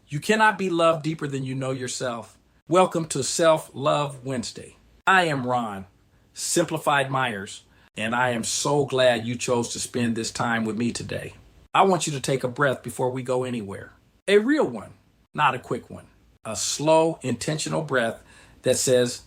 You cannot be loved deeper than you know yourself. Welcome to Self-Love Wednesday. I am Ron, Simplified Myers, and I am so glad you chose to spend this time with me today. I want you to take a breath before we go anywhere. A real one, not a quick one. A slow, intentional breath that says,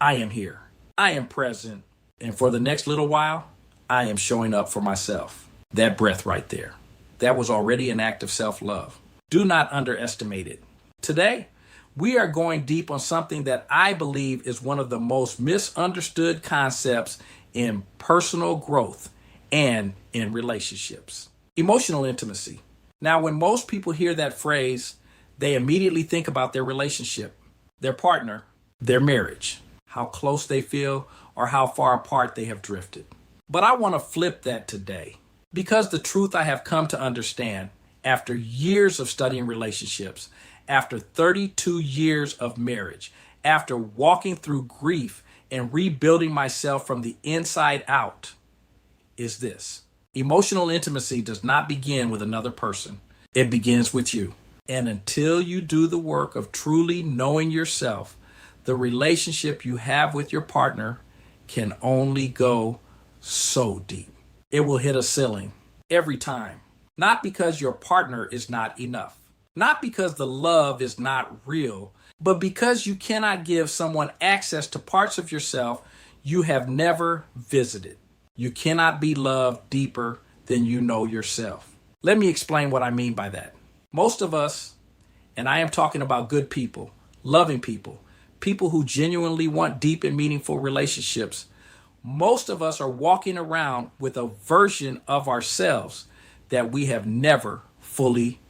I am here. I am present. And for the next little while, I am showing up for myself. That breath right there. That was already an act of self-love. Do not underestimate it. Today, we are going deep on something that I believe is one of the most misunderstood concepts in personal growth and in relationships. Emotional intimacy. Now, when most people hear that phrase, they immediately think about their relationship, their partner, their marriage, how close they feel, or how far apart they have drifted. But I want to flip that today because the truth I have come to understand after years of studying relationships, after 32 years of marriage, after walking through grief and rebuilding myself from the inside out, is this. Emotional intimacy does not begin with another person. It begins with you. And until you do the work of truly knowing yourself, the relationship you have with your partner can only go so deep. It will hit a ceiling every time. Not because your partner is not enough, not because the love is not real, but because you cannot give someone access to parts of yourself you have never visited. You cannot be loved deeper than you know yourself. Let me explain what I mean by that. Most of us, and I am talking about good people, loving people, people who genuinely want deep and meaningful relationships, most of us are walking around with a version of ourselves that we have never fully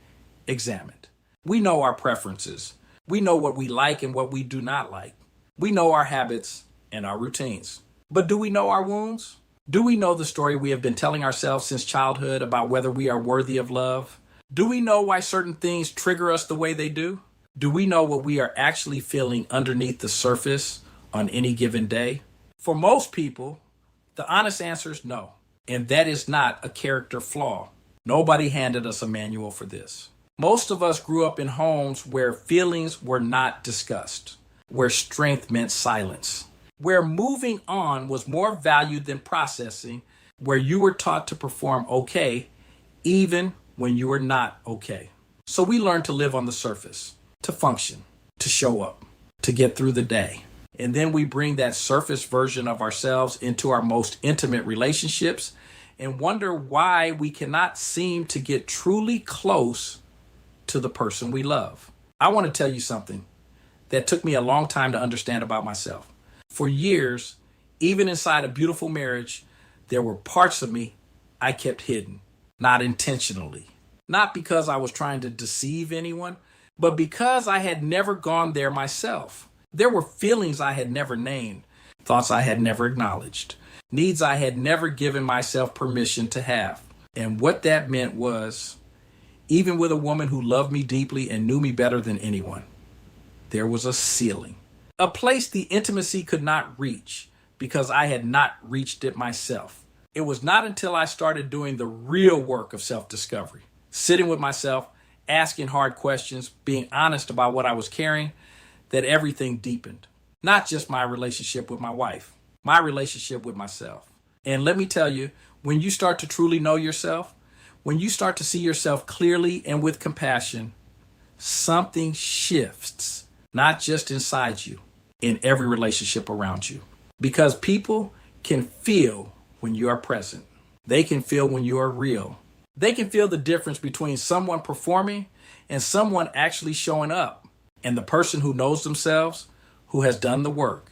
examined. We know our preferences. We know what we like and what we do not like. We know our habits and our routines. But do we know our wounds? Do we know the story we have been telling ourselves since childhood about whether we are worthy of love? Do we know why certain things trigger us the way they do? Do we know what we are actually feeling underneath the surface on any given day? For most people, the honest answer is no. And that is not a character flaw. Nobody handed us a manual for this. Most of us grew up in homes where feelings were not discussed, where strength meant silence, where moving on was more valued than processing, where you were taught to perform okay, even when you were not okay. So we learned to live on the surface, to function, to show up, to get through the day. And then we bring that surface version of ourselves into our most intimate relationships and wonder why we cannot seem to get truly close to the person we love. I want to tell you something that took me a long time to understand about myself. For years, even inside a beautiful marriage, there were parts of me I kept hidden, not intentionally, not because I was trying to deceive anyone, but because I had never gone there myself. There were feelings I had never named, thoughts I had never acknowledged, needs I had never given myself permission to have. And what that meant was, even with a woman who loved me deeply and knew me better than anyone, there was a ceiling, a place the intimacy could not reach because I had not reached it myself. It was not until I started doing the real work of self-discovery, sitting with myself, asking hard questions, being honest about what I was carrying, that everything deepened. Not just my relationship with my wife, my relationship with myself. And let me tell you, when you start to truly know yourself, when you start to see yourself clearly and with compassion, something shifts, not just inside you, in every relationship around you. Because people can feel when you are present. They can feel when you are real. They can feel the difference between someone performing and someone actually showing up. And the person who knows themselves, who has done the work,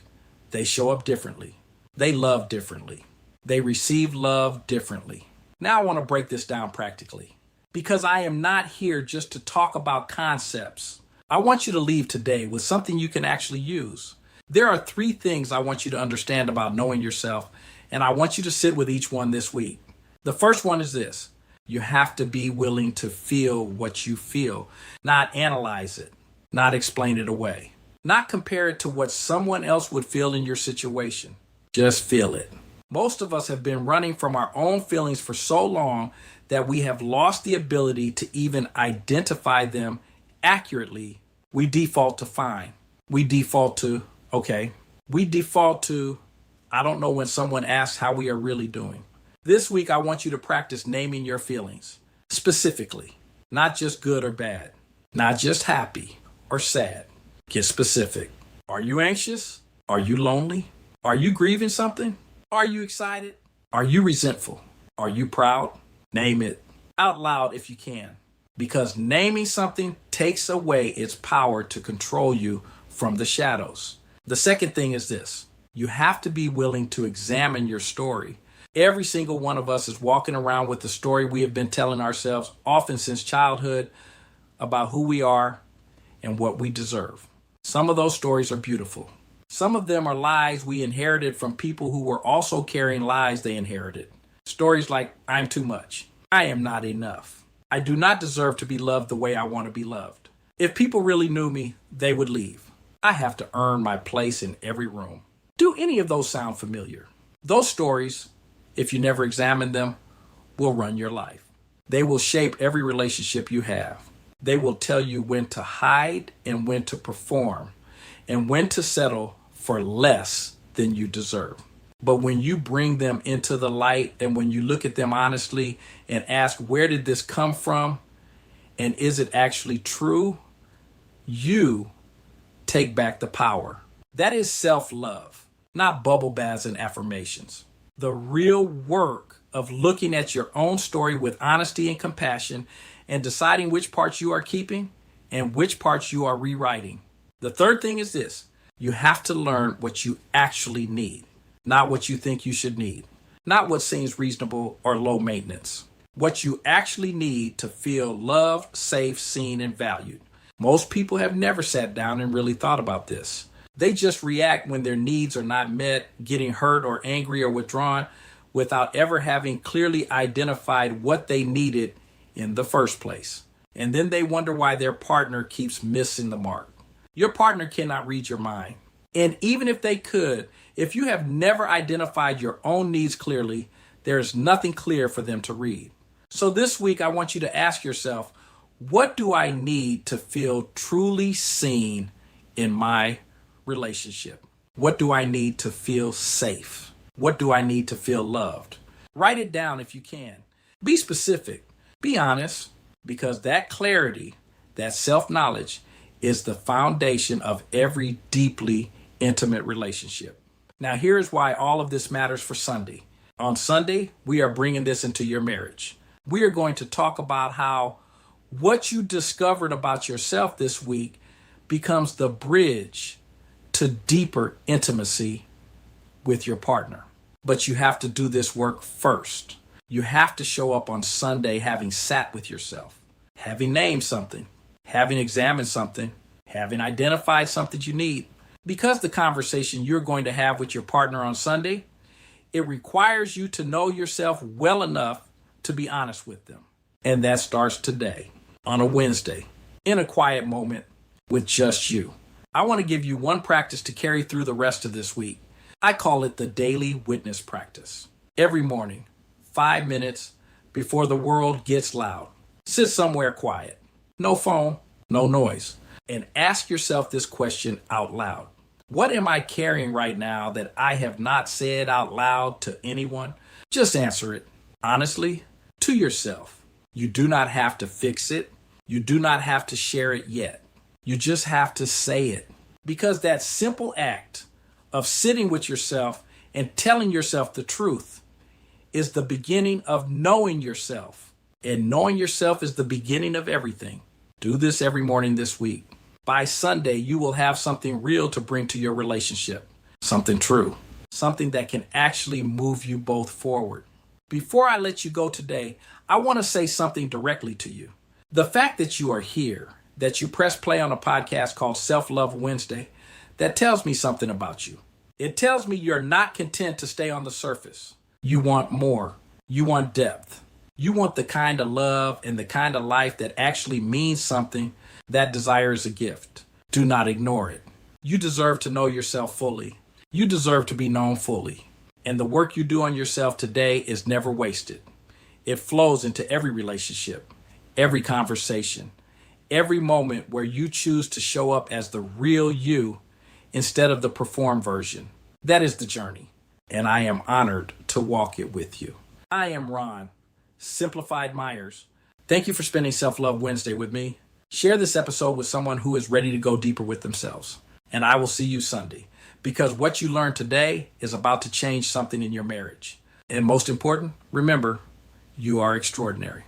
they show up differently. They love differently. They receive love differently. Now I want to break this down practically because I am not here just to talk about concepts. I want you to leave today with something you can actually use. There are 3 things I want you to understand about knowing yourself, and I want you to sit with each one this week. The first one is this. You have to be willing to feel what you feel, not analyze it, not explain it away, not compare it to what someone else would feel in your situation. Just feel it. Most of us have been running from our own feelings for so long that we have lost the ability to even identify them accurately, we default to fine. We default to okay. We default to I don't know when someone asks how we are really doing. This week, I want you to practice naming your feelings specifically, not just good or bad, not just happy or sad. Get specific. Are you anxious? Are you lonely? Are you grieving something? Are you excited? Are you resentful? Are you proud? Name it out loud if you can, because naming something takes away its power to control you from the shadows. The second thing is this: you have to be willing to examine your story. Every single one of us is walking around with the story we have been telling ourselves, often since childhood, about who we are and what we deserve. Some of those stories are beautiful. Some of them are lies we inherited from people who were also carrying lies they inherited. Stories like, I'm too much. I am not enough. I do not deserve to be loved the way I want to be loved. If people really knew me, they would leave. I have to earn my place in every room. Do any of those sound familiar? Those stories, if you never examine them, will run your life. They will shape every relationship you have. They will tell you when to hide and when to perform and when to settle for less than you deserve. But when you bring them into the light and when you look at them honestly and ask, where did this come from? And is it actually true? You take back the power. That is self-love, not bubble baths and affirmations. The real work of looking at your own story with honesty and compassion and deciding which parts you are keeping and which parts you are rewriting. The third thing is this: you have to learn what you actually need, not what you think you should need, not what seems reasonable or low maintenance. What you actually need to feel loved, safe, seen, and valued. Most people have never sat down and really thought about this. They just react when their needs are not met, getting hurt or angry or withdrawn, without ever having clearly identified what they needed in the first place. And then they wonder why their partner keeps missing the mark. Your partner cannot read your mind. And even if they could, if you have never identified your own needs clearly, there is nothing clear for them to read. So this week, I want you to ask yourself, what do I need to feel truly seen in my relationship? What do I need to feel safe? What do I need to feel loved? Write it down if you can. Be specific. Be honest, because that clarity, that self-knowledge, is the foundation of every deeply intimate relationship. Now, here's why all of this matters for Sunday. On Sunday, we are bringing this into your marriage. We are going to talk about how what you discovered about yourself this week becomes the bridge to deeper intimacy with your partner. But you have to do this work first. You have to show up on Sunday having sat with yourself, having named something, having examined something, having identified something you need. Because the conversation you're going to have with your partner on Sunday, it requires you to know yourself well enough to be honest with them. And that starts today, on a Wednesday, in a quiet moment with just you. I want to give you one practice to carry through the rest of this week. I call it the daily witness practice. Every morning, 5 minutes before the world gets loud, sit somewhere quiet, no phone, no noise, and ask yourself this question out loud. What am I carrying right now that I have not said out loud to anyone? Just answer it honestly to yourself. You do not have to fix it. You do not have to share it yet. You just have to say it. Because that simple act of sitting with yourself and telling yourself the truth is the beginning of knowing yourself. And knowing yourself is the beginning of everything. Do this every morning this week. By Sunday, you will have something real to bring to your relationship. Something true. Something that can actually move you both forward. Before I let you go today, I want to say something directly to you. The fact that you are here, that you press play on a podcast called Self-Love Wednesday, that tells me something about you. It tells me you're not content to stay on the surface. You want more. You want depth. You want the kind of love and the kind of life that actually means something. That desire is a gift. Do not ignore it. You deserve to know yourself fully. You deserve to be known fully. And the work you do on yourself today is never wasted. It flows into every relationship, every conversation, every moment where you choose to show up as the real you instead of the perform version. That is the journey, and I am honored to walk it with you. I am Ron, Simplified Myers. Thank you for spending Self-Love Wednesday with me. Share this episode with someone who is ready to go deeper with themselves. And I will see you Sunday, because what you learned today is about to change something in your marriage. And most important, remember, you are extraordinary.